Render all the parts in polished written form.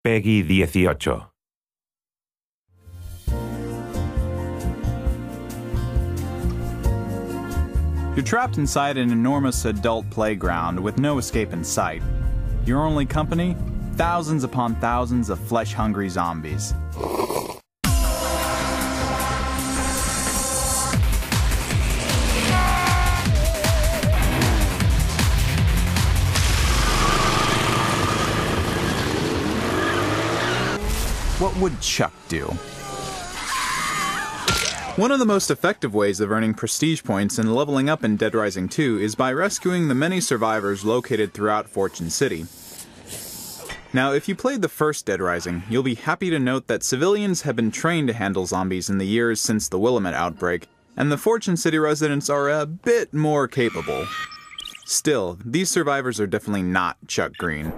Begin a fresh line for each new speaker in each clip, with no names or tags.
Peggy 18.
You're trapped inside an enormous adult playground with no escape in sight. Your only company? Thousands upon thousands of flesh-hungry zombies. What would Chuck do? One of the most effective ways of earning prestige points and leveling up in Dead Rising 2 is by rescuing the many survivors located throughout Fortune City. Now, if you played the first Dead Rising, you'll be happy to note that civilians have been trained to handle zombies in the years since the Willamette outbreak, and the Fortune City residents are a bit more capable. Still, these survivors are definitely not Chuck Green.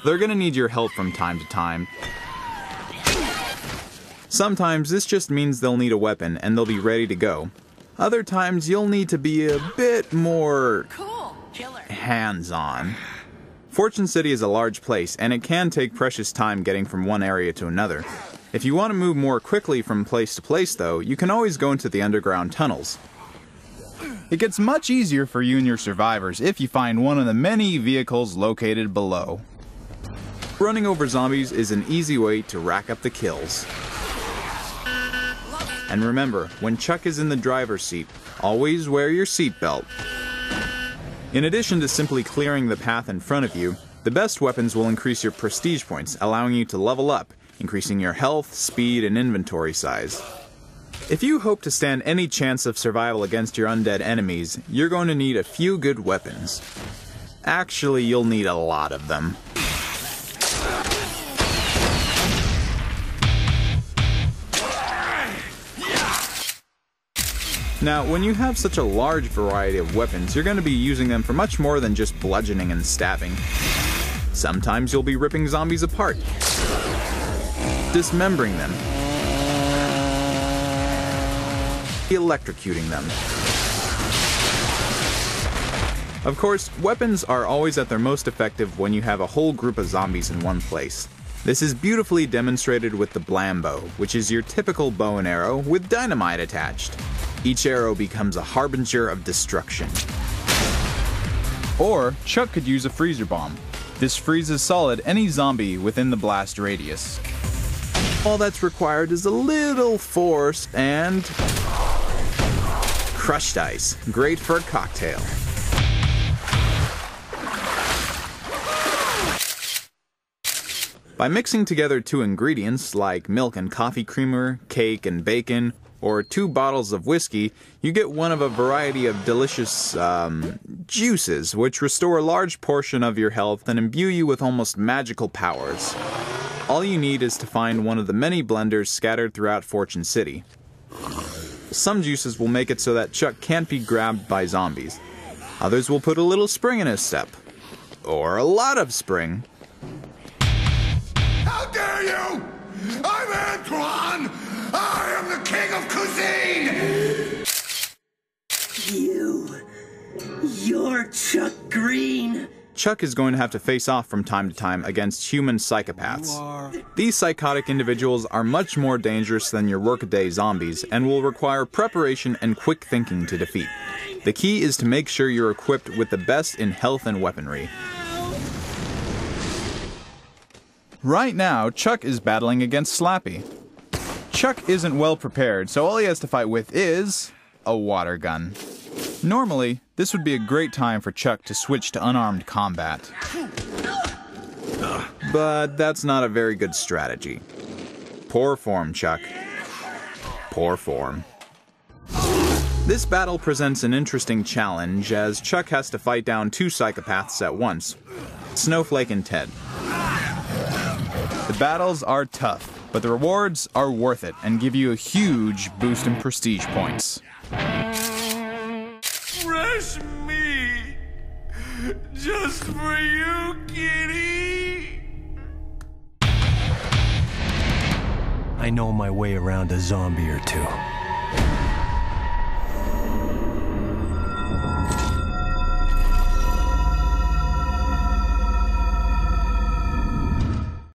They're gonna need your help from time to time. Sometimes this just means they'll need a weapon and they'll be ready to go. Other times you'll need to be a bit more hands-on. Fortune City is a large place and it can take precious time getting from one area to another. If you want to move more quickly from place to place though, you can always go into the underground tunnels. It gets much easier for you and your survivors if you find one of the many vehicles located below. Running over zombies is an easy way to rack up the kills. And remember, when Chuck is in the driver's seat, always wear your seatbelt. In addition to simply clearing the path in front of you, the best weapons will increase your prestige points, allowing you to level up, increasing your health, speed, and inventory size. If you hope to stand any chance of survival against your undead enemies, you're going to need a few good weapons. Actually, you'll need a lot of them. Now, when you have such a large variety of weapons, you're going to be using them for much more than just bludgeoning and stabbing. Sometimes you'll be ripping zombies apart, dismembering them, electrocuting them. Of course, weapons are always at their most effective when you have a whole group of zombies in one place. This is beautifully demonstrated with the Blambo, which is your typical bow and arrow with dynamite attached. Each arrow becomes a harbinger of destruction. Or, Chuck could use a freezer bomb. This freezes solid any zombie within the blast radius. All that's required is a little force and crushed ice, great for a cocktail. By mixing together two ingredients like milk and coffee creamer, cake and bacon, or 2 bottles of whiskey, you get one of a variety of delicious, juices, which restore a large portion of your health and imbue you with almost magical powers. All you need is to find one of the many blenders scattered throughout Fortune City. Some juices will make it so that Chuck can't be grabbed by zombies. Others will put a little spring in his step. Or a lot of spring.
How dare you! I'm Antoine! I am the king of cuisine!
You're Chuck Green.
Chuck is going to have to face off from time to time against human psychopaths. These psychotic individuals are much more dangerous than your workaday zombies and will require preparation and quick thinking to defeat. The key is to make sure you're equipped with the best in health and weaponry. Right now, Chuck is battling against Slappy. Chuck isn't well prepared, so all he has to fight with is a water gun. Normally, this would be a great time for Chuck to switch to unarmed combat. But that's not a very good strategy. Poor form, Chuck. Poor form. This battle presents an interesting challenge, as Chuck has to fight down 2 psychopaths at once, Snowflake and Ted. The battles are tough, but the rewards are worth it and give you a huge boost in prestige points.
Fresh meat! Just for you, kitty!
I know my way around a zombie or two.